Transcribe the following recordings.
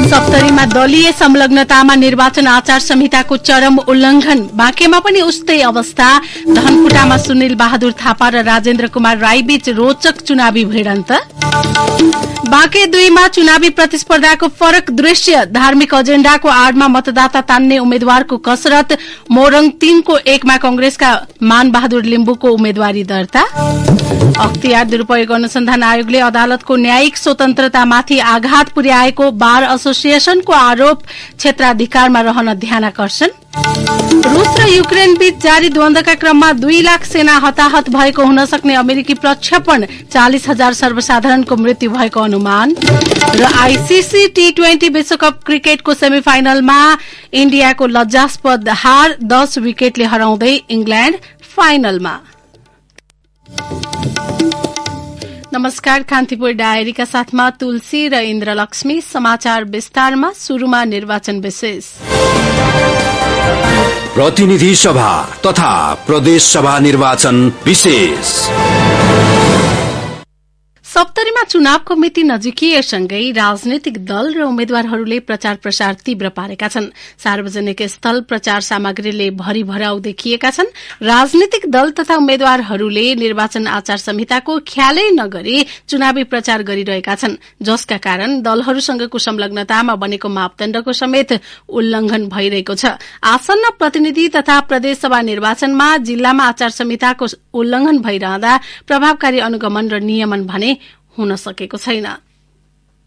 सप्तरीमा दलीय संलग्नतामा निर्वाचन आचार संहिताको चरम उल्लंघन, बाँकेमा पनि उस्तै अवस्था। धनकुटामा सुनिल बहादुर थापा र राजेन्द्र कुमार राई बीच रोचक चुनावी भिडन्त। बाँके 2 मा चुनावी प्रतिस्पर्धाको फरक दृश्य, धार्मिक एजेण्डाको आडमा मतदाता तान्ने उम्मेद्वारको कसरत। मोरङ 3 को 1 मा कंग्रेसका मान बहादुर लिम्बुको उम्मेद्वारी दर्ता। अख्तियार दुरूपयोग अनुसन्धान आयोगले अदालतको न्यायिक स्वतन्त्रतामाथि आघात पुर्याएको बार एसोसिएशनको आरोप, क्षेत्राधिकारमा रहन ध्यानाकर्षण। रूस र युक्रेन बीच जारी द्वन्द्वका क्रममा 2 लाख सेना हताहत भएको हुन सक्ने अमेरिकी प्रक्षेपण, 40,000 सर्वसाधारणको मृत्यु भएको अनुमान। र आईसीसी T20 विश्वकप क्रिकेटको सेमिफाइनलमा इन्डियाको लज्जास्पद हार, 10 विकेटले हराउँदै इंग्ल्याण्ड फाइनलमा। नमस्कार, कान्तिपुर डायरीका साथमा तुलसी र इन्द्रलक्ष्मी। समाचार विस्तारमा। शुरूमा निर्वाचन विशेष। प्रतिनिधि सभा तथा प्रदेश सभा निर्वाचन विशेष। सप्तरीमा चुनावको मिति नजिकिएसँगै राजनैतिक दल र उम्मेद्वारहरूले प्रचार प्रसार तीव्र पारेका छन्। सार्वजनिक स्थल प्रचार सामग्रीले भरिभराउ देखिएका छन्। राजनैतिक दल तथा उम्मेद्वारहरूले निर्वाचन आचार संहिताको ख्यालै नगरी चुनावी प्रचार गरिरहेका छन्, जसका कारण दलहरूसँगको संलग्नतामा बनेको मापदण्डको समेत उल्लंघन भइरहेको छ। आसन्न प्रतिनिधि तथा प्रदेशसभा निर्वाचनमा जिल्लामा आचार संहिताको उल्लंघन भइरहँदा प्रभावकारी अनुगमन र नियमन भने हुन सकेको छैन।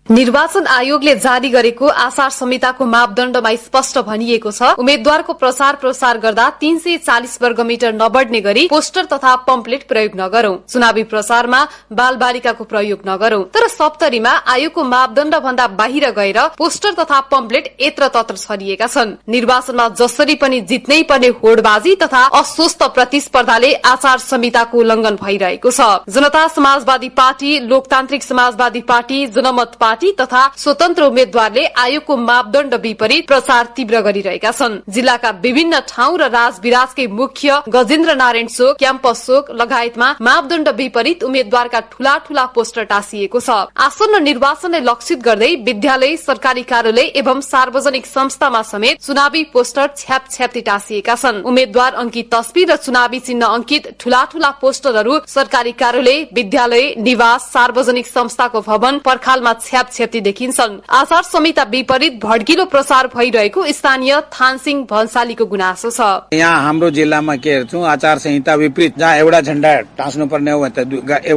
निर्वाचन आयोगले जारी गरेको आचार संहिताको मापदण्डमा स्पष्ट भनिएको छ, उम्मेद्वारको प्रचार प्रसार गर्दा 340 वर्गमिटर नबढ्ने गरी पोस्टर तथा पम्पलेट प्रयोग नगरौं। चुनावी प्रचारमा बाल बालिकाको प्रयोग नगरौं। तर सप्तरीमा आयोगको मापदण्ड भन्दा बाहिर गएर पोस्टर तथा पम्पलेट यत्र तत्र छरिएका छन्। निर्वाचनमा जसरी पनि जित्नै पर्ने होडबाजी तथा अस्वस्थ प्रतिस्पर्धाले आचार संहिताको उल्लंघन भइरहेको छ। जनता समाजवादी पार्टी, लोकतान्त्रिक समाजवादी पार्टी, जनमत पार्टी तथा स्वतन्त्र उम्मेद्वारले आयोगको मापदण्ड विपरीत प्रचार तीव्र गरिरहेका छन्। जिल्लाका विभिन्न ठाउँ र राजविराजकै मुख्य गजेन्द्र नारायण चोक, क्याम्पस चोक लगायतमा मापदण्ड विपरीत उम्मेद्वारका ठूला ठूला पोस्टर टाँसिएको छ। आसन्न निर्वाचनलाई लक्षित गर्दै विद्यालय, सरकारी कार्यालय एवं सार्वजनिक संस्थामा समेत चुनावी पोस्टर छ्यापछ्याप्ती टाँसिएका छन्। उम्मेद्वार अंकित तस्बिर र चुनावी चिन्ह अंकित ठूला ठूला पोस्टरहरू सरकारी कार्यालय, विद्यालय, निवास, सार्वजनिक संस्थाको भवन, पर्खालमा छ्यापछ्याप्ती देखिन्छन्। आचार संहिता विपरीत भड्किलो प्रचार भइरहेको स्थानीय थानसिंह भन्सालीको गुनासो छ। यहाँ हाम्रो जिल्लामा के हेर्छौं, आचार संहिता विपरीत जहाँ एउटा झण्डा टाँस्नु पर्ने हो त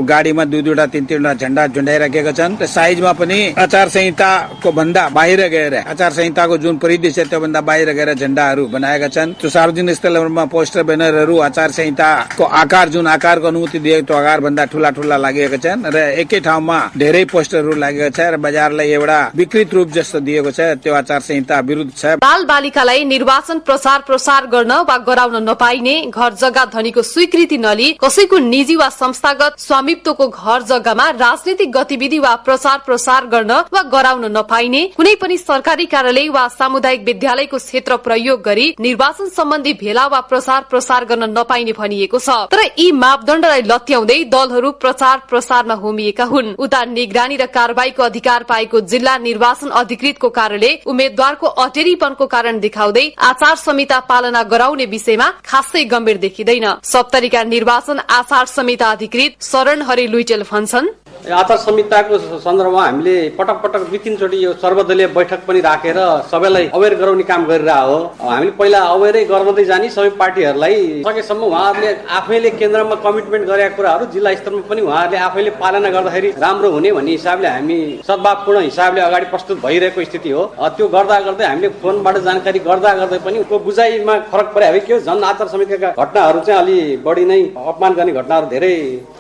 गाडीमा 2-2 3-3 झण्डा झुन्डाइराखेका छन्। साइजमा पनि आचार संहिताको भन्दा बाहिर गएर, आचार संहिताको जुन परिधि छ त्योभन्दा बाहिर गएर झण्डाहरू बनाएका छन्। त्यो सार्वजनिक स्थलहरूमा पोस्टर ब्यानरहरू आचार संहिताको आकार, जुन आकारको अनुमति दिएको त्यो आकार भन्दा ठूला ठूला लागेका छन् र एकै ठाउँमा धेरै पोस्टरहरू लागेका छ र बजारलाई एउटा विकृत रूप जस्तो दिएको छ। त्यो आचार संहिता विरुद्ध छ। बाल बालिकालाई निर्वाचन प्रसार गर्न वा गराउन नपाइने, घर जग्गा धनीको स्वीकृति नलिई कसैको निजी वा संस्थागत स्वामित्वको घर जग्गामा राजनीतिक गतिविधि वा प्रसार गर्न वा गराउन नपाइने, कुनै पनि सरकारी कार्यालय वा सामुदायिक विद्यालयको क्षेत्र प्रयोग गरी निर्वाचन सम्बन्धी भेला वा प्रसार गर्न नपाइने भनिएको छ। तर यी मापदण्डलाई लत्याउँदै दलहरू प्रसारमा होमिएका हुन्। उता निगरानी र कारबाहीको अधिकार पाएको जिल्ला निर्वाचन अधिकृतको कार्यालय उम्मेद्वारको अटेरीपनको कारण देखाउँदै आचार संहिता पालना गराउने विषयमा खासै गम्भीर देखिँदैन। सप्तरीका निर्वाचन आचार संहिता अधिकृत शरण हरि लुइटेल भन्छन्, आचार संहिताको सन्दर्भमा हामीले पटक पटक 2-3 चोटि यो सर्वदलीय बैठक पनि राखेर सबैलाई अवेर गराउने काम गरिरहेको हो। हामीले पहिला अवेरै गराउँदै जाने सबै पार्टीहरूलाई सकेसम्म उहाँहरूले आफैले केन्द्रमा कमिटमेन्ट गरेका कुराहरू जिल्ला स्तरमा पनि उहाँहरूले आफैले पालना गर्दाखेरि राम्रो हुने भन्ने हिसाबले हामी सद्भावपूर्ण हिसाबले अगाडि प्रस्तुत भइरहेको स्थिति हो। त्यो गर्दा गर्दै हामीले फोनबाट जानकारी गर्दा गर्दै पनि को बुझाइमा फरक परे हो के जन आचार संहिताका घटनाहरू चाहिँ अलि बढी नै अपमान गर्ने घटनाहरू धेरै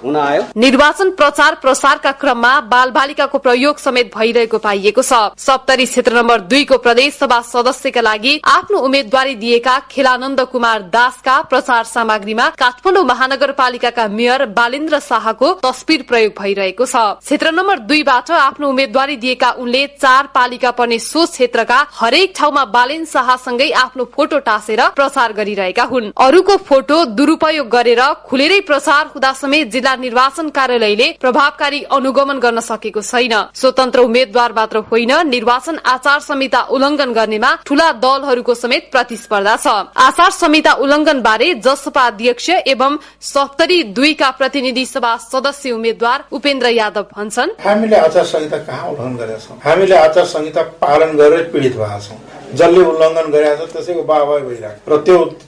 हुन आयो। निर्वाचन प्रचारका क्रममा बाल बालिकाको प्रयोग समेत भइरहेको पाइएको छ। सप्तरी क्षेत्र नम्बर 2 को प्रदेश सभा सदस्यका लागि आफ्नो उम्मेदवारी दिएका खेलानन्द कुमार दासका प्रचार सामग्रीमा काठमाडौँ महानगरपालिकाका मेयर बालेन्द्र शाहको तस्बिर प्रयोग भइरहेको छ। क्षेत्र नम्बर 2 बाट आफ्नो उम्मेदवारी दिएका उनले 4 पालिका पर्ने सो क्षेत्रका हरेक ठाउँमा बालेन शाहसँगै आफ्नो फोटो टाँसेर प्रचार गरिरहेका हुन्। अरूको फोटो दुरुपयोग गरेर खुलेरै प्रचार हुँदा समेत जिल्ला निर्वाचन कार्यालयले प्रभावकारी अनुगमन गर्न सकेको छैन। स्वतन्त्र उम्मेद्वार मात्र होइन, निर्वाचन आचार संहिता उल्लंघन गर्नेमा ठूला दलहरूको समेत प्रतिस्पर्धा छ। आचार संहिता उल्लंघन बारे जसपा अध्यक्ष एवं 72 का प्रतिनिधि सभा सदस्य उम्मेद्वार उपेन्द्र यादव भन्छन्, हामीले आचार संहिता कहाँ उल्लङ्घन गरेका छौं? हामीले आचार संहिता पालन गरेर पीडित भएका छौं। जसले उल्लङ्घन गरेका छ त्यसैको वाहवाही भइरहेको र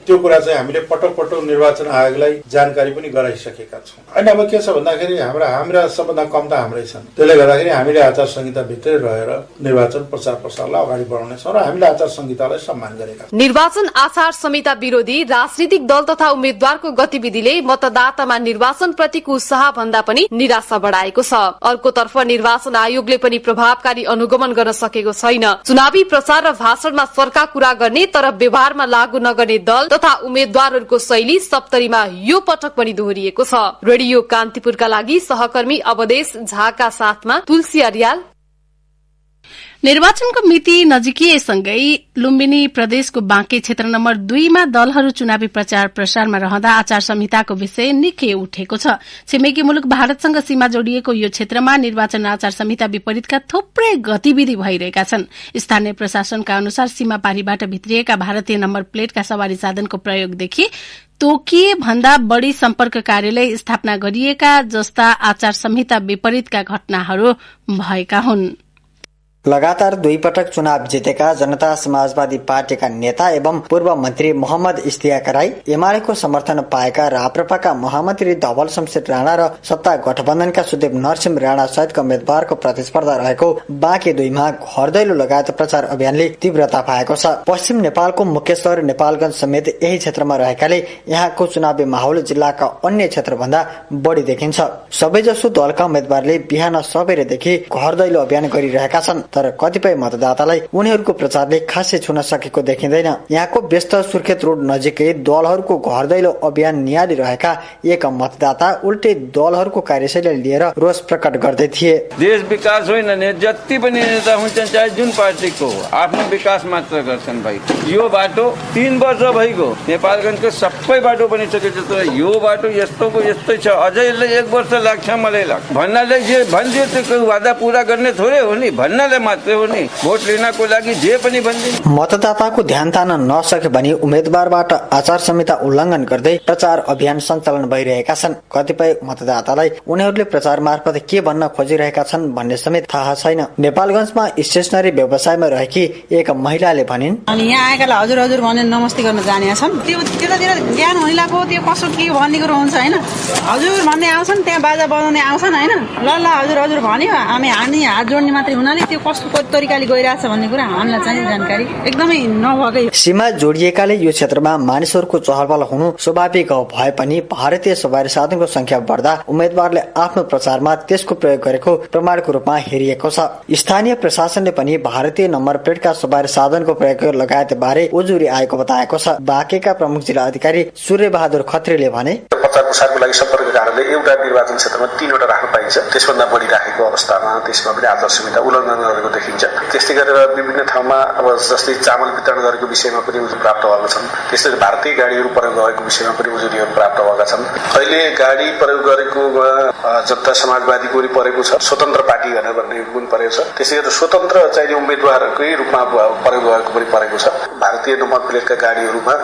त्यो कुरा चाहिँ हामीले पटक पटक निर्वाचन आयोगलाई जानकारी पनि गराइसकेका छौं। अनि अब के छ भन्दाखेरि हाम्रा सबभन्दा कम त हाम्रै छन्। त्यसले गर्दाखेरि हामीले आचार संहिता भित्रै रहेर निर्वाचन प्रचार प्रसारलाई अगाडि बढाउनेछौं र हामीले आचार संहितालाई सम्मान गरेका छौं। निर्वाचन आचार संहिता विरोधी राजनीतिक दल तथा उम्मेद्वारको गतिविधिले मतदातामा निर्वाचन प्रतिको उत्साह भन्दा पनि निराशा बढाएको छ। अर्कोतर्फ निर्वाचन आयोगले पनि प्रभावकारी अनुगमन गर्न सकेको छैन। चुनावी प्रचार र भाषणमा सरका कुरा गर्ने तर व्यवहारमा लागू नगर्ने दल तथा उम्मेद्वारहरूको शैली सप्तरीमा यो पटक पनि दोहोरिएको छ। रेडियो कान्तिपुरका लागि सहकर्मी अवदेश झाका साथमा तुलसी अर्याल। निर्वाचनको मिति नजिकिएसँगै लुम्बिनी प्रदेशको बाँके क्षेत्र नम्बर 2 मा दलहरू चुनावी प्रचार प्रसारमा रहँदा आचार संहिताको विषय निकै उठेको छ। छिमेकी मुलुक भारतसँग सीमा जोडिएको यो क्षेत्रमा निर्वाचन आचार संहिता विपरीतका थुप्रै गतिविधि भइरहेका छन्। स्थानीय प्रशासनका अनुसार सीमा पारीबाट भित्रिएका भारतीय नम्बर प्लेटका सवारी साधनको प्रयोगदेखि तोकिए भन्दा बढ़ी सम्पर्क कार्यालय स्थापना गरिएका जस्ता आचार संहिता विपरीतका घटनाहरू भएका हुन्। लगातार 2 पटक चुनाव जितेका जनता समाजवादी पार्टीका नेता एवं पूर्व मन्त्री मोहम्मद इस्तियाक राई, एमालेको समर्थन पाएका राप्रपाका महामन्त्री धवल शमशेर राणा र सत्ता गठबन्धनका सुदेव नरसिंह राणा सहितका उम्मेद्वारको प्रतिस्पर्धा रहेको बाँके 2 मा घर दैलो लगायत प्रचार अभियानले तीव्रता पाएको छ। पश्चिम नेपालको मुख्य शहर नेपालगञ्ज समेत यही क्षेत्रमा रहेकाले यहाँको चुनावी माहौल जिल्लाका अन्य क्षेत्रभन्दा बढ़ी देखिन्छ। सबैजसो दलका उम्मेद्वारले बिहान सबेरैदेखि घर दैलो अभियान गरिरहेका छन्, तर कतिपय मतदातालाई उनीहरूको प्रचारले खासै छुन सकेको देखिँदैन। यहाँको व्यस्त सुर्खेत रोड नजिकै दलहरूको घर दैलो अभियान निहालिरहेका एक मतदाता उल्टे दलहरूको कार्यशैली लिएर रोष प्रकट गर्दै थिए। देश विकास होइन नि, जति पनि नेता हुन्छन् चाहे जुन पार्टीको आफ्नो विकास मात्र गर्छन् भाइ। यो बाटो 3 वर्ष भइगयो, नेपालगञ्जको सबै बाटो बनिसकेको छ, तर यो बाटो यस्तोको यस्तै छ, अझै 1 वर्ष लाग्छ मलाई लाग्छ। भन्नाले जे भन्छ त्यो वादा पूरा गर्ने थोरै हो नि, भन्नाले मात्रै हो नि, भोट लिनको लागि जे पनि भन्छन्। मतदाताको ध्यान तान्न नसके भने उम्मेद्वारबाट आचार संहिता उल्लङ्घन गर्दै प्रचार अभियान सञ्चालन भइरहेका छन्। कतिपय मतदातालाई उनीहरूले प्रचार मार्फत के भन्न खोजिरहेका छन् भन्ने समेत थाहा छैन। नेपालगञ्जमा स्टेशनरी व्यवसायमा रहेकी एक महिलाले भनिन्, अनि यहाँ आएकालाई हजुर हजुर भने नमस्ते गर्न जाने छन्। त्यो त्यतातिर ज्ञान हुनेलाको त्यो कसो के भन्ने कुरो हुन्छ हैन, हजुर भन्दै आउँछन्, त्यहाँ बाजा बजाउने आउँछन् हैन, ल ल हजुर हजुर भन्यो, हामी हात जोड्ने मात्रै हुनाले त्यो कस्तो तरिकाले गइरहेछ भन्ने कुरा हामीलाई चाहिँ जानकारी एकदमै नभएकै। सीमा जोडिएकाले यो क्षेत्रमा मानिसहरूको चहलपहल हुनु स्वाभाविक भए पनि भारतीय सवारी साधनको संख्या बढ्दा उम्मेद्वारले आफ्नो प्रचारमा त्यसको प्रयोग गरेको प्रमाणको रूपमा हेरिएको छ। स्थानीय प्रशासनले पनि भारतीय नम्बर प्लेटका सवारी साधनको प्रयोग लगायत बारे उजुरी आएको बताएको छ। बाँकेका प्रमुख जिल्ला अधिकारी सूर्य बहादुर खत्रीले भने, प्रचार प्रसारको लागि सम्पर्क कार्यालय एउटा निर्वाचन क्षेत्रमा 3 वटा राख्न पाइन्छ। त्यसभन्दा बढी राखेको अवस्थामा त्यसमा पनि आचार संहिता उल्लङ्घन गरेको देखिन्छ। त्यस्तै गरेर विभिन्न ठाउँमा अब जस्तै चामल वितरण गरेको विषयमा पनि उजुरी प्राप्त भएका छन्। त्यस्तै भारतीय गाडीहरू प्रयोग गरेको विषयमा पनि उजुरीहरू प्राप्त भएका छन्। अहिले गाडी प्रयोग गरेको जनता समाजवादीको पनि परेको छ, स्वतन्त्र पार्टी भनेर भन्ने पनि परेको छ। त्यसै गरेर स्वतन्त्र चाहिने उम्मेद्वारकै रूपमा प्रयोग गरेको पनि परेको छ। भारतीय नम्बर प्लेटका गाडीहरूमा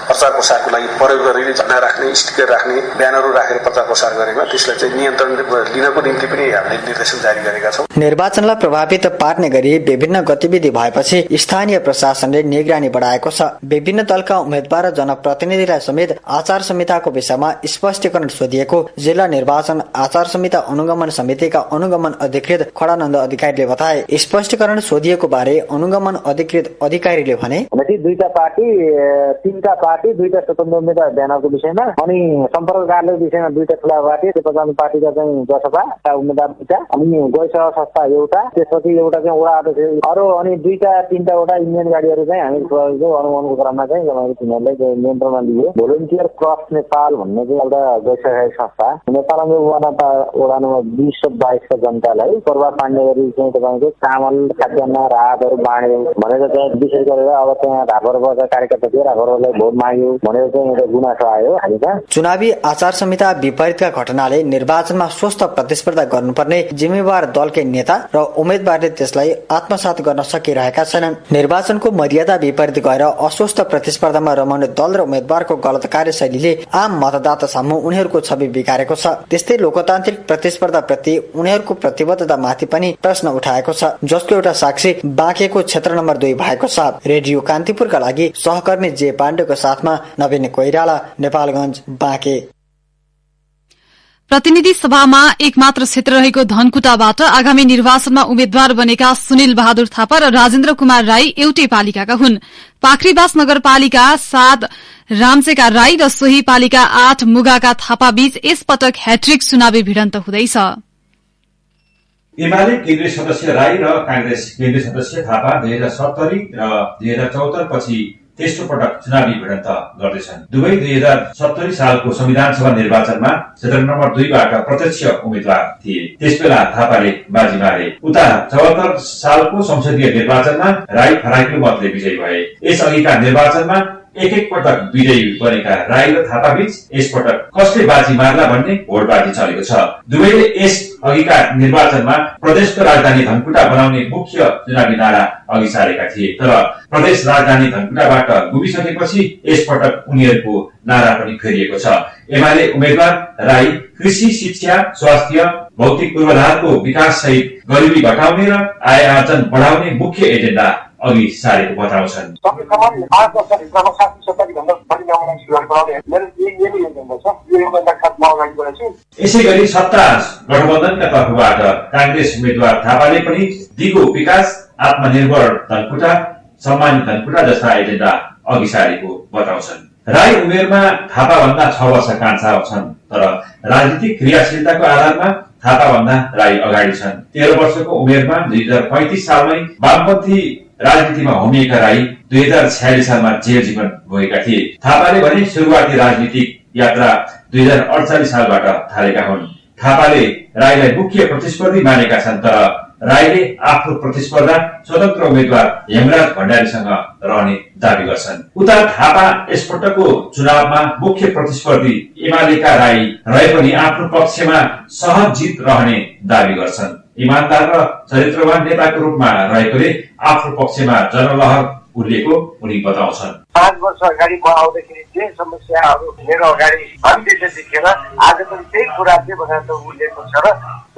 प्रचार प्रसारको लागि प्रयोग गरेर झण्डा राख्ने, स्टिकर राख्ने, ब्यानरहरू राखेर प्रचार प्रसार गरेमा त्यसलाई चाहिँ नियन्त्रण लिनको निम्ति पनि हामीले निर्देशन जारी गरेका छौँ। निर्वाचनलाई प्रभावित पार्ने गरी विभिन्न गतिविधि भएपछि स्थानीय प्रशासनले निगरानी बढाएको छ। विभिन्न दलका उम्मेद्वार र जनप्रतिनिधिलाई समेत आचार संहिताको विषयमा स्पष्टीकरण सोधिएको जिल्ला निर्वाचन आचार संहिता अनुगमन समितिका अनुगमन अधिकृत खडानन्द अधिकारीले बताए। स्पष्टीकरण सोधिएको बारे अनुगमन अधिकृत अधिकारीले भने, 2टा पार्टी, 3टा पार्टी, 2टा स्वतन्त्र उम्मेद्वार ब्यानरको विषयमा, अनि सम्पर्क कार्यालयको विषयमा 2टा ठुला पार्टी, पार्टीका चाहिँ जसपा उम्मेद्वार 2टा, अनि गैर संस्था एउटा, त्यसपछि एउटा चाहिँ वडा अध्यक्ष अरू अनि 2-3वटा इन्जिन गाडीहरू चाहिँ हामी अनुमानको क्रममा चाहिँ तिनीहरूले नियन्त्रणमा लिए। भोलिन्टियर क्रस नेपाल भन्ने चाहिँ एउटा गैरसरकारी संस्था नेपालमा वडा नम्बर 20 र 22 का जनतालाई प्रभाव पार्ने गरी चाहिँ तपाईँको चामल खाद्यान्न राहतहरू बाँड्यो भनेर चाहिँ विशेष गरेर अब त्यहाँ राप्रपाका कार्यकर्ता थिए, राप्रपालाई भोट माग्यो भनेर चाहिँ एउटा गुनासो आयो हामीका। चुनावी आचार संहिता विपरीतका घटनाले निर्वाचनमा स्वस्थ प्रतिस्पर्धा गर्नुपर्ने जिम्मेवार दलकै नेता र उम्मेदवारले त्यसलाई आत्मसात गर्न सकिरहेका छैनन्। निर्वाचनको मर्यादा विपरीत गएर अस्वस्थ प्रतिस्पर्धामा रमाउने दल र उम्मेदवारको गलत कार्यशैलीले आम मतदाता सामु उनीहरूको छवि बिगारेको छ। त्यस्तै लोकतान्त्रिक प्रतिस्पर्धा प्रति उनीहरूको प्रतिबद्धता माथि पनि प्रश्न उठाएको छ, जसको एउटा साक्षी बाँकेको क्षेत्र नम्बर 2 भएको छ। रेडियो कान्तिपुरका लागि सहकर्मी जे पाण्डेको साथमा नवीन कोइराला, नेपालगञ्ज, बाँके। प्रतिनिधि सभामा एक मात्र क्षेत्र रहेको धनकुटाबाट आगामी निर्वाचनमा उम्मेद्वार बनेका सुनिल बहादुर थापा र राजेन्द्र कुमार राई एउटै पालिकाका हुन्। पाखरीबास नगरपालिका 7 रामचेका राई र सोही पालिका 8 मुगाका थापा बीच यसपटक ह्याट्रिक चुनावी भिडन्त हुँदैछ। एमाले केन्द्रीय सदस्य राई र कांग्रेस केन्द्रीय सदस्य थापा 2070 र 2074 पछि तेस्रो पटक चुनावी भिडन्त गर्दैछन्। दुवै 2070 सालको संविधान सभा निर्वाचनमा क्षेत्र नम्बर 2 बाट प्रत्यक्ष उम्मेद्वार थिए। त्यसबेला थापाले बाजी मारे। उता 74 सालको संसदीय निर्वाचनमा राई फराकिलो मतले विजयी भए। यसअघिका निर्वाचनमा एक पटक विजयी बनेका राई र थापा बीच यसपटक कसले बाजी मार्ला भन्ने भोटबाजी चलेको छ। दुवैले यस अघिका निर्वाचनमा प्रदेशको राजधानी धनकुटा बनाउने मुख्य चुनावी नारा अघि सारेका थिए, तर प्रदेश राजधानी धनकुटाबाट गुमिसकेपछि यसपटक उनीहरूको नारा पनि फेरिएको छ। एमाले उम्मेद्वार राई कृषि, शिक्षा, स्वास्थ्य, भौतिक पूर्वाधारको विकास सहित गरिबी घटाउने र आय आर्जन बढाउने मुख्य एजेन्डा अघि सारेको बताउँछन्। यसै गरी सत्ता गठबन्धनका तर्फबाट कांग्रेस उम्मेद्वार थापाले पनि दिगो विकास, आत्मनिर्भर धनकुटा, सम्मानित धनकुटा जस्ता एजेन्डा अघि सारेको बताउँछन्। राई उमेरमा थापा भन्दा 6 वर्ष कान्छा छन्, तर राजनीतिक क्रियाशीलताको आधारमा थापा भन्दा राई अगाडि छन्। 13 वर्षको उमेरमा 2035 सालमै वामपन्थी राजनीतिमा होमिएका राई 2046 सालमा जेल जीवन भोगेका थिए। थापाले भने सुरुवाती राजनीतिक यात्रा 2048 सालबाट थालेका हुन्। थापाले राईलाई मुख्य प्रतिस्पर्धी मानेका छन्, तर राईले आफ्नो प्रतिस्पर्धा स्वतन्त्र उम्मेद्वार हेमराज भण्डारीसँग रहने दावी गर्छन्। उता थापा यसपटकको चुनावमा मुख्य प्रतिस्पर्धी एमालेका राई रहे पनि आफ्नो पक्षमा सहज जित रहने दावी गर्छन्। इमानदार र चरित्रवान नेताको रूपमा रहेकोले आफ्नो पक्षमा जनलहर उर्लिएको उनी बताउँछन्। 5 वर्ष अगाडि म आउँदाखेरि जे समस्याहरू मेरो अगाडि अन्तिम देखेर आज पनि त्यही कुरा चाहिँ भनेर उर्लिएको छ र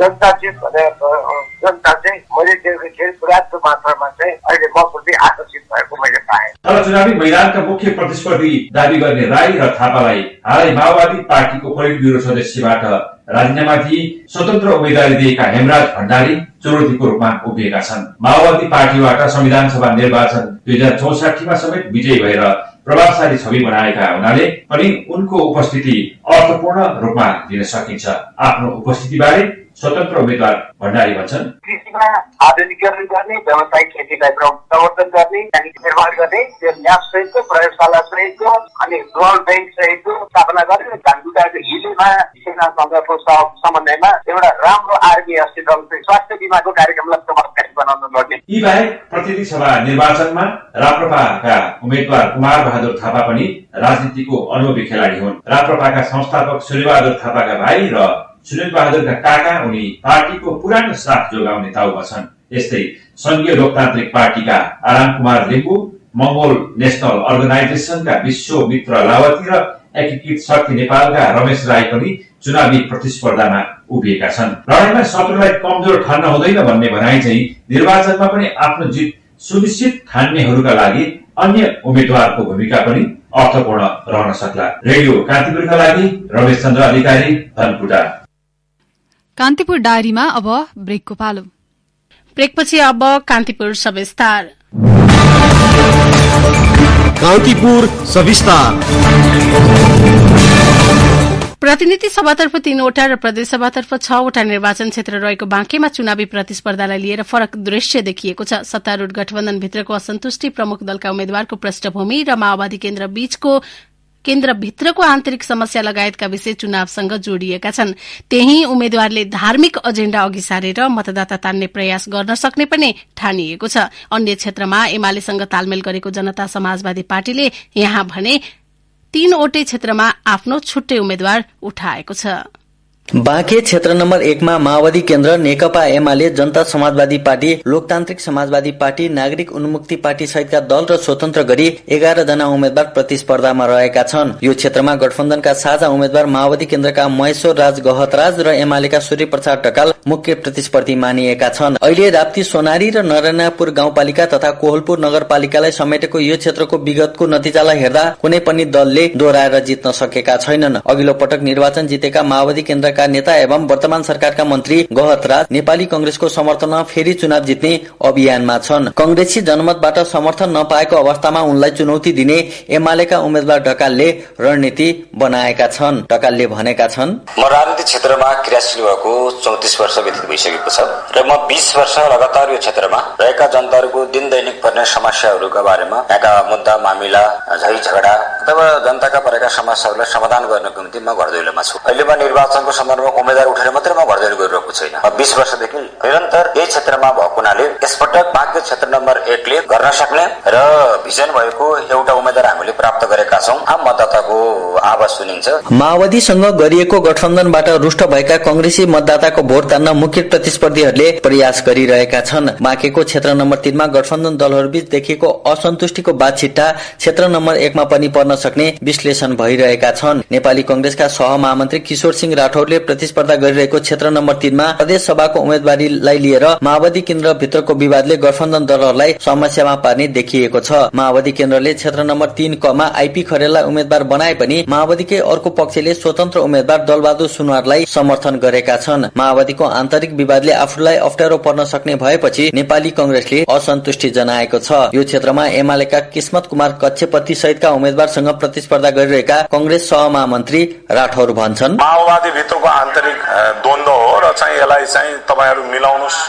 जनता चाहिँ मैले देखेर पर्याप्त मात्रामा चाहिँ अहिले म प्रति आकर्षित भएको मैले पाएँ। तर चुनावी मैदानका मुख्य प्रतिस्पर्धी दावी गर्ने राई र थापालाई हालै माओवादी पार्टीको पोलिट ब्युरो सदस्यबाट राजीनामा दिई स्वतन्त्र उम्मेदवारी दिएका हेमराज भण्डारी चुनौतीको रूपमा उभिएका छन्। माओवादी पार्टीबाट संविधान सभा निर्वाचन 2064 मा समेत विजयी भएर प्रभावशाली छवि बनाएका हुनाले पनि उनको उपस्थिति अर्थपूर्ण रूपमा दिन सकिन्छ। आफ्नो उपस्थितिबारे स्वतन्त्र उम्मेद्वार भण्डारी भन्छन्, कृषिमा आधुनिकीकरण गर्ने, व्यावसायिक खेतीलाई प्रवर्तन गर्ने, निर्माण गर्ने, त्यो ल्याब सहितको, प्रयोगशाला सहितको अनि ग्लोबल बैंक सहितको स्थापना गर्ने, धनकुटाको हिलेमा सेनासँगको समन्वयमा एउटा राम्रो आर्मी अस्तित्व, स्वास्थ्य बिमाको कार्यक्रमलाई प्रभावकारी बनाउन लड्ने। यी बाहेक प्रतिनिधि सभा निर्वाचनमा राप्रपाका उम्मेद्वार कुमार बहादुर थापा पनि राजनीतिको अनुभवी खेलाडी हुन्। राप्रपाका संस्थापक सूर्यबहादुर थापाका भाइ र सुनिल बहादुरका काका उनी पार्टीको पुरानो साथ जोगाउने दाउमा छन्। यस्तै संघीय लोकतान्त्रिक पार्टीका आराम कुमार लिम्बू, मंगोल नेशनल अर्गनाइजेसनका विश्व मित्र लावती र एकीकृत शक्ति नेपालका रमेश राई पनि चुनावी प्रतिस्पर्धामा उभिएका छन्। लडाईँमा शत्रुलाई कमजोर ठान्न हुँदैन भन्ने भनाइ चाहिँ निर्वाचनमा पनि आफ्नो जित सुनिश्चित ठान्नेहरूका लागि अन्य उम्मेद्वारको भूमिका पनि अर्थपूर्ण रहन सक्ला। रेडियो कान्तिपुरका लागि रमेश चन्द्र अधिकारी, धनकुटा। कान्तिपुर डायरीमा अब ब्रेकको पालो। ब्रेकपछि अब कान्तिपुर सविस्तार। कान्तिपुर सविस्तार। प्रतिनिधि सभातर्फ 3वटा र प्रदेश सभातर्फ 6वटा निर्वाचन क्षेत्र रहेको बाँकेमा चुनावी प्रतिस्पर्धालाई लिएर फरक दृश्य देखिएको छ। सत्तारूढ़ गठबन्धनभित्रको असन्तुष्टि, प्रमुख दलका उम्मेद्वारको पृष्ठभूमि र माओवादी केन्द्रभित्रको आन्तरिक समस्या लगायतका विषय चुनावसँग जोडिएका छन्। त्यही उम्मेद्वारले धार्मिक एजेण्डा अघि सारेर मतदाता तान्ने प्रयास गर्न सक्ने पनि ठानिएको छ। अन्य क्षेत्रमा एमालेसँग तालमेल गरेको जनता समाजवादी पार्टीले यहाँ भने 3वटै क्षेत्रमा आफ्नो छुट्टै उम्मेद्वार उठाएको छ। बाँके क्षेत्र नम्बर 1 मा माओवादी केन्द्र, नेकपा एमाले, जनता समाजवादी पार्टी, लोकतान्त्रिक समाजवादी पार्टी, नागरिक उन्मुक्ति पार्टी सहितका दल र स्वतन्त्र गरी 11 जना उम्मेद्वार प्रतिस्पर्धामा रहेका छन्। यो क्षेत्रमा गठबन्धनका साझा उम्मेद्वार माओवादी केन्द्रका महेश्वर राज गहतराज र एमालेका सूर्य प्रसाद ढकाल मुख्य प्रतिस्पर्धी मानिएका छन्। अहिले राप्ती, सोनारी र नरनापुर गाउँपालिका तथा कोहलपुर नगरपालिकालाई समेटेको यो क्षेत्रको विगतको नतिजालाई हेर्दा कुनै पनि दलले दोहोऱ्याएर जित्न सकेका छैनन्। अघिल्लो पटक निर्वाचन जितेका माओवादी केन्द्रका नेता एवं वर्तमान सरकारका मन्त्री गहतराज नेपाली कंग्रेसको समर्थनमा फेरि चुनाव जित्ने अभियानमा छन्। कंग्रेसी जनमतबाट समर्थन नपाएको अवस्थामा उनलाई चुनौती दिने एमालेका उम्मेद्वार ढकालले रणनीति बनाएका छन्। ढकालले भनेका छन्, म राजनीतिक क्षेत्रमा क्रियाशील भएको 34 वर्ष व्यतीत भइसकेको छ र म 20 वर्ष लगातार यो क्षेत्रमा रहेका जनताहरूको दिन दैनिक पर्ने समस्याहरूका बारेमा, यहाँका मुद्दा मामिला, झै झगडा अथवा जनताका परेका समस्याहरूलाई समाधान गर्नको निम्ति म घरदैलोमा छु। अहिले म निर्वाचनको उम्मेद्वार उठेर मात्रै म घरदैलो गरिरहेको छैन। 20 वर्षदेखि निरन्तर यही क्षेत्रमा भएको हुनाले यसपटक बाँके क्षेत्र नम्बर 1 ले गर्न सक्ने र भिजन भएको एउटा उम्मेद्वार हामीले प्राप्त गरेका छौं। आम मतदाताको आवाज सुनिन्छ। माओवादीसँग गरिएको गठबन्धनबाट रुष्ट भएका कंग्रेसी मतदाताको भोट तान्न मुख्य प्रतिस्पर्धीहरूले प्रयास गरिरहेका छन्। बाँकेको क्षेत्र नम्बर 3 मा गठबन्धन दलहरूबीच देखिएको असन्तुष्टिको बातचिट्टा क्षेत्र नम्बर 1 मा पनि पर्न सक्ने विश्लेषण भइरहेका छन्। नेपाली कंग्रेसका सहमहामन्त्री किशोर सिंह राठौरले प्रतिस्पर्धा गरिरहेको क्षेत्र नम्बर 3 मा प्रदेश सभाको उम्मेदवारीलाई लिएर माओवादी केन्द्र भित्रको विवादले गठबन्धन दलहरूलाई समस्यामा पार्ने देखिएको छ। माओवादी केन्द्रले क्षेत्र नम्बर 3 क मा आईपी खरेललाई उम्मेद्वार बनाए पनि माओवादीकै अर्को पक्षले स्वतन्त्र उम्मेद्वार दलबहादुर सुनवारलाई समर्थन गरेका छन्। माओवादीको आन्तरिक विवादले आफूलाई अप्ठ्यारो पर्न सक्ने भएपछि नेपाली कंग्रेसले असन्तुष्टि जनाएको छ। यो क्षेत्रमा एमालेका किस्मत कुमार कच्छेपति सहितका उम्मेद्वारसँग प्रतिस्पर्धा गरिरहेका कंग्रेस सहमहामन्त्री राठौर भन्छन्, माओवादी भित्रको आन्तरिक द्वन्द्व हो र चाहिँ यसलाई चाहिँ तपाईहरु मिलाउनुस्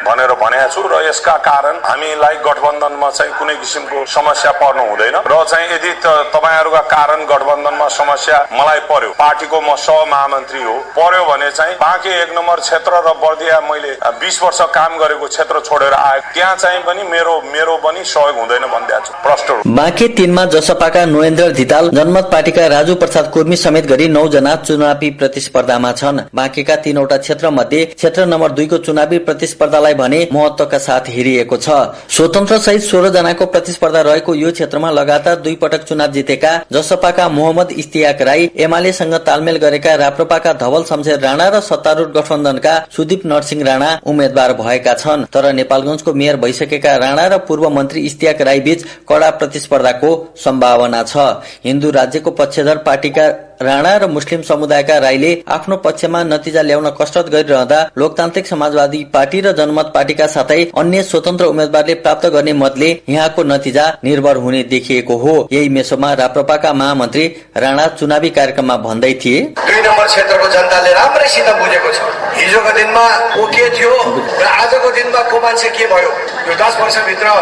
भनेर भनेको छु र यसका कारण हामीलाई गठबन्धनमा चाहिँ कुनै किसिमको समस्या पर्नु हुँदैन र चाहिँ यदि तपाईहरुका कारण गठबन्धनमा समस्या मलाई पर्यो, पार्टीको म सहमहामन्त्री हो, पर्यो भने चाहिँ बाँके 1 नम्बर क्षेत्र र बर्दिया मैले 20 वर्ष काम गरेको क्षेत्र छोडेर आए त्यहाँ चाहिँ पनि मेरो पनि सहयोग हुँदैन भन्दै छु। प्रष्ट बाँके 3 मा जसपाका नोएन्द्र धिताल, जनमत पार्टीका राजु प्रसाद कुर्मी समेत गरी 9 जना चुनावी प्रतिस्पर्धामा छन्। बाँकेका 3 वटा क्षेत्र मध्ये क्षेत्र नम्बर 2 को चुनावी प्रतिस्पर्धालाई भने महत्वका साथ हेरिएको छ। स्वतन्त्र सहित 16 जनाको प्रतिस्पर्धा रहेको यो क्षेत्रमा लगातार 2 पटक चुनाव जितेका जसपाका मोहम्मद इस्तियाक राई, एमालेसँग तालमेल गरेका राप्रपाका धवल शमशेर राणा र सत्तारूढ़ गठबन्धनका सुदीप नरसिंह राणा उम्मेद्वार भएका छन्। तर नेपालगञ्जको मेयर भइसकेका राणा र पूर्व मन्त्री इस्तियाक राई बीच कड़ा प्रतिस्पर्धाको सम्भावना छ। हिन्दू राज्यको पक्षधर पार्टीका राणा र मुस्लिम समुदायका राईले आफ्नो पक्षमा नतिजा ल्याउन कसरत गरिरहँदा लोकतान्त्रिक समाजवादी पार्टी र जनमत पार्टीका साथै अन्य स्वतन्त्र उम्मेद्वारले प्राप्त गर्ने मतले यहाँको नतिजा निर्भर हुने देखिएको हो। यही मेसोमा राप्रपाका महामन्त्री राणा चुनावी कार्यक्रममा भन्दै थिए, 2 नम्बर क्षेत्रको जनताले राम्रैसित बुझेको छ हिजोको दिनमा को के थियो र आजको दिनमा को मान्छे के भयो। यो 10 वर्षभित्र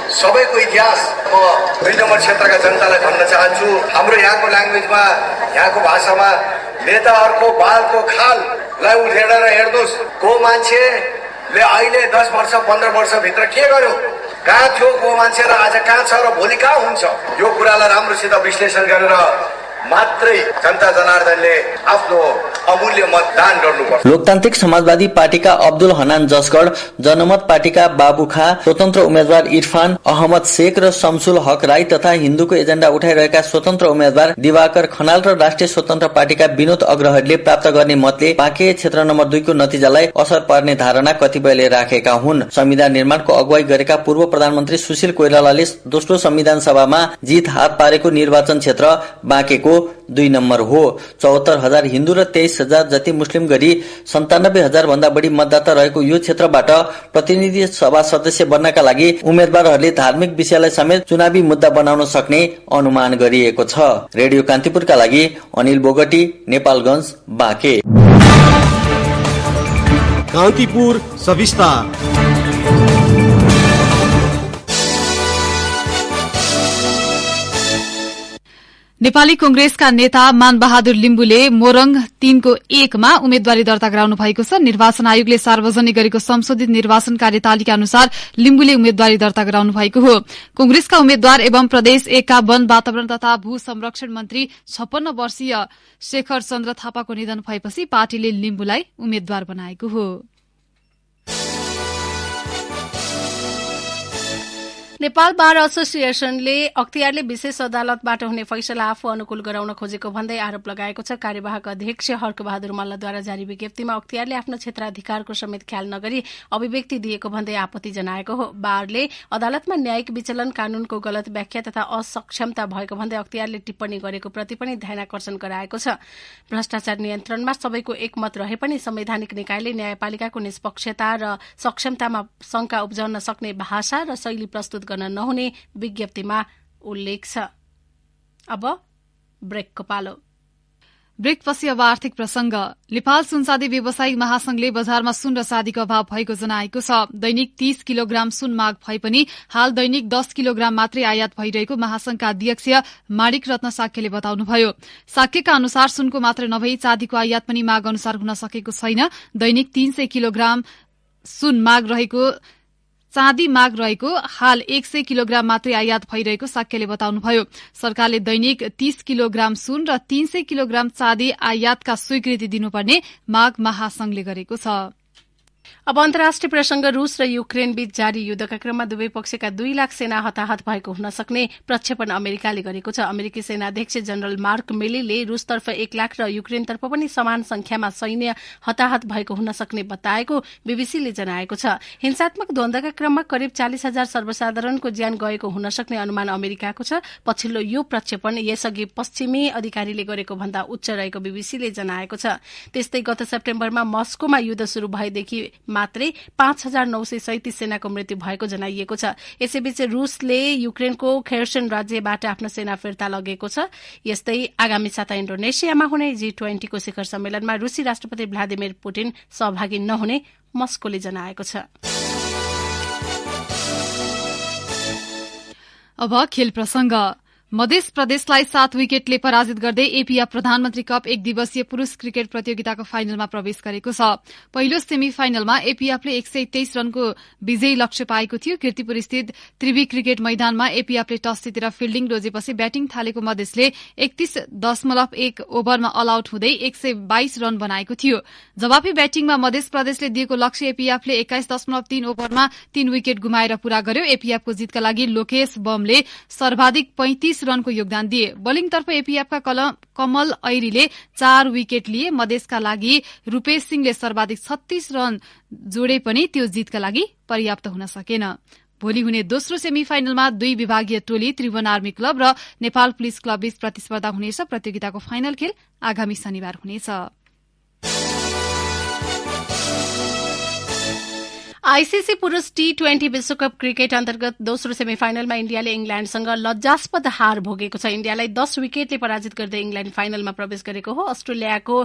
सबैको इतिहास म 2 नम्बर क्षेत्रका जनतालाई भन्न चाहन्छु। हाम्रो यहाँको ल्याङ्ग्वेजमा, यहाँको भाषामा नेताहरूको बालको खाललाई उठेर हेर्नुहोस्, को मान्छेले अहिले 10 वर्ष 15 वर्षभित्र के गर्यो, कहाँ थियो को मान्छे र आज कहाँ छ र भोलि कहाँ हुन्छ, यो कुरालाई राम्रोसित विश्लेषण गरेर मात्रै जनता जनार्दनले आफ्नो अमूल्य मतदान गर्नुपर्छ। लोकतान्त्रिक समाजवादी पार्टीका अब्दुल हनान जसगढ, जनमत पार्टीका बाबु खा, स्वतन्त्र उम्मेद्वार इरफान अहमद शेख र शमसुल हक राई तथा हिन्दूको एजेण्डा उठाइरहेका स्वतन्त्र उम्मेद्वार दिवाकर खनाल र राष्ट्रिय स्वतन्त्र पार्टीका विनोद अग्रहरीले प्राप्त गर्ने मतले बाँके क्षेत्र नम्बर 2 को नतिजालाई असर पर्ने धारणा कतिपयले राखेका हुन्। संविधान निर्माणको अगुवाई गरेका पूर्व प्रधानमन्त्री सुशील कोइरालाले दोस्रो संविधान सभामा जित हात पारेको निर्वाचन क्षेत्र बाँकेको रहेको 2 नम्बर हो। 74,000 हिन्दू र 23,000 जति मुस्लिम गरी 97,000 भन्दा बढी मतदाता रहेको यो क्षेत्रबाट प्रतिनिधि सभा सदस्य बन्नका लागि उम्मेद्वारहरूले धार्मिक विषयलाई समेत चुनावी मुद्दा बनाउन सक्ने अनुमान गरिएको छ। रेडियो कान्तिपुरका लागि अनिल बोगटी, नेपालगञ्ज, बाँके। कान्तिपुर सविस्तार। नेपाली कंग्रेसका नेता मानबहादुर लिम्बुले मोरङ 3-1 मा उम्मेद्वारी दर्ता गराउनु भएको छ। निर्वाचन आयोगले सार्वजनिक गरेको संशोधित निर्वाचन कार्यतालिका अनुसार लिम्बुले उम्मेद्वारी दर्ता गराउनु भएको हो। कंग्रेसका उम्मेद्वार एवं प्रदेश 1 का वन, वातावरण तथा भू संरक्षण मन्त्री 56 वर्षीय शेखर चन्द्र थापाको निधन भएपछि पार्टीले लिम्बुलाई उम्मेद्वार बनाएको हो। नेपाल बार एसोसिएशनले अख्तियारले विशेष अदालतबाट हुने फैसला आफू अनुकूल गराउन खोजेको भन्दै आरोप लगाएको छ। कार्यवाहक अध्यक्ष हर्कबहादुर मल्लद्वारा जारी विज्ञप्तिमा अख्तियारले आफ्नो क्षेत्राधिकारको समेत ख्याल नगरी अभिव्यक्ति दिएको भन्दै आपत्ति जनाएको हो। बारले अदालतमा न्यायिक विचलन, कानूनको गलत व्याख्या तथा असक्षमता भएको भन्दै अख्तियारले टिप्पणी गरेको प्रति पनि ध्यानाकर्षण गराएको छ। भ्रष्टाचार नियन्त्रणमा सबैको एकमत रहे पनि संवैधानिक निकायले न्यायपालिकाको निष्पक्षता र सक्षमतामा शंका उब्जाउन सक्ने भाषा र शैली प्रस्तुत गर्न नहुने विज्ञप्तिमा उल्लेख छ। अब ब्रेकको पालो। ब्रेकपछि अब आर्थिक प्रसंग। नेपाल सुनचाँदी व्यवसायिक महासंघले बजारमा सुन र चाँदीको अभाव भएको जनाएको छ। दैनिक 30 किलोग्राम सुन माग भए पनि हाल दैनिक 10 किलोग्राम मात्रै आयात भइरहेको महासंघका अध्यक्ष माणिक रत्न साक्यले बताउनुभयो। साक्यका अनुसार सुनको मात्र नभई चाँदीको आयात पनि माग अनुसार हुन सकेको छैन। दैनिक 300 किलोग्राम सुन माग रहेको चाँदी माग रहेको हाल 100 किलोग्राम मात्रै आयात भइरहेको साक्यले बताउनुभयो। सरकारले दैनिक 30 किलोग्राम सुन र 300 किलोग्राम चाँदी आयातका स्वीकृति दिनुपर्ने माग महासंघले गरेको छ। अब अन्तर्राष्ट्रिय प्रसंग। रूस र युक्रेन बीच जारी युद्धका क्रममा दुवै पक्षका 2 लाख सेना हताहत भएको हुन सक्ने प्रक्षेपण अमेरिकाले गरेको छ। अमेरिकी सेनाध्यक्ष जनरल मार्क मिलीले रूसतर्फ 1 लाख र युक्रेनतर्फ पनि समान संख्यामा सैन्य हताहत भएको हुन सक्ने बताएको बीबीसीले जनाएको छ। हिंसात्मक द्वन्द्वका क्रममा करिब 40,000 सर्वसाधारणको ज्यान गएको हुन सक्ने अनुमान अमेरिकाको छ। पछिल्लो यो प्रक्षेपण यसअघि पश्चिमी अधिकारीले गरेको भन्दा उच्च रहेको बीबीसीले जनाएको छ। त्यस्तै गत सेप्टेम्बरमा मस्कोमा युद्ध शुरू भएदेखि मात्रै 5,937 सेनाको मृत्यु भएको जनाइएको छ। यसैबीच रूसले युक्रेनको खेर्सन राज्यबाट आफ्नो सेना फिर्ता लगेको छ। यस्तै आगामी साता इन्डोनेसियामा हुने G20 को शिखर सम्मेलनमा रूसी राष्ट्रपति भ्लादिमिर पुटिन सहभागी नहुने मस्कोले जनाएको छ। अब खेल प्रसंग। मध्य प्रदेशलाई 7 विकेटले पराजित गर्दै एपीएफ प्रधानमन्त्री कप 1 दिवसीय पुरूष क्रिकेट प्रतियोगिताको फाइनलमा प्रवेश गरेको छ। पहिलो सेमी फाइनलमा एपीएफले 123 रनको विजयी लक्ष्य पाएको थियो। कीर्तिपुर स्थित त्रिवी क्रिकेट मैदानमा एपीएफले टस जितेर फिल्डिङ रोजेपछि ब्याटिङ थालेको मधेसले 31.1 ओभरमा अल आउट हुँदै 122 रन बनाएको थियो। जवाफी ब्याटिङमा मध्य प्रदेशले दिएको लक्ष्य एपीएफले 21.3 ओभरमा 3 विकेट गुमाएर पूरा गर्यो। एपीएफको जितका लागि लोकेश बमले सर्वाधिक 35 रनको योगदान दिए। बोलिङतर्फ एपीएफका कमल ऐरीले 4 विकेट लिए। मधेसका लागि रूपेश सिंहले सर्वाधिक 36 रन जोडे पनि त्यो जितका लागि पर्याप्त हुन सकेन। भोलि हुने दोस्रो सेमी फाइनलमा 2 विभागीय टोली त्रिभुवन आर्मी क्लब र नेपाल पुलिस क्लब बीच प्रतिस्पर्धा हुनेछ। प्रतियोगिताको फाइनल खेल आगामी शनिबार हुनेछ। आईसीसी पुरूष T20 विश्वकप क्रिकेट अन्तर्गत दोस्रो सेमी फाइनलमा इन्डियाले इंग्ल्याण्डसँग लज्जास्पद हार भोगेको छ। इन्डियालाई 10 विकेटले पराजित गर्दै इंग्ल्याण्ड फाइनलमा प्रवेश गरेको हो। अस्ट्रेलियाको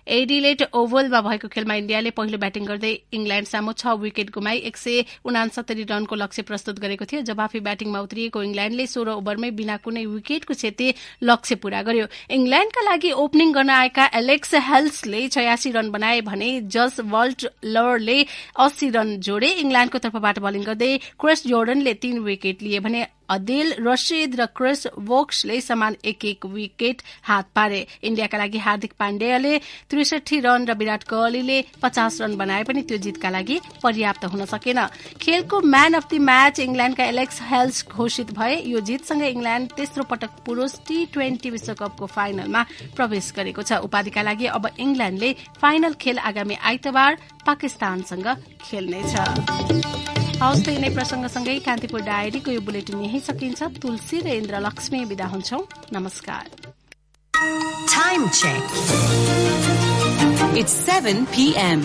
एडिलेड ओभलमा भएको खेलमा इन्डियाले पहिलो ब्याटिङ गर्दै इंग्ल्याण्ड सामु 6 विकेट गुमाई 169 रनको लक्ष्य प्रस्तुत गरेको थियो। जवाफी ब्याटिङमा उत्रिएको इंग्ल्याण्डले 16 ओभरमै बिना कुनै विकेटको क्षति लक्ष्य पूरा गर्यो। इंग्ल्याण्डका लागि ओपनिङ गर्न आएका एलेक्स हेल्सले 86 रन बनाए भने जस बल्टलरले 80 रन जोडे। इंग्ल्याण्डको तर्फबाट बलिङ गर्दै क्रिस जोर्डनले 3 विकेट लिए भने अदिल रशीद र क्रिस वोक्सले समान 1-1 विकेट हात पारे। इन्डियाका लागि हार्दिक पाण्डेयले 63 रन र विराट कोहलीले 50 रन बनाए पनि त्यो जितका लागि पर्याप्त हुन सकेन। खेलको म्यान अफ द म्याच इंग्ल्याण्डका एलेक्स हेल्स घोषित भए। यो जितसँगै इंग्ल्याण्ड तेस्रो पटक पुरूष T20 विश्वकपको फाइनलमा प्रवेश गरेको छ। उपाधिका लागि अब इंग्ल्याण्डले फाइनल खेल आगामी आइतबार पाकिस्तानसँग खेल्नेछ। हवस् त यिनै प्रसंगसँगै कान्तिपुर डायरीको यो बुलेटिन यही सकिन्छ। तुलसी र इन्द्र लक्ष्मी बिदा हुन्छौं। नमस्कार। Time check. It's 7 p.m.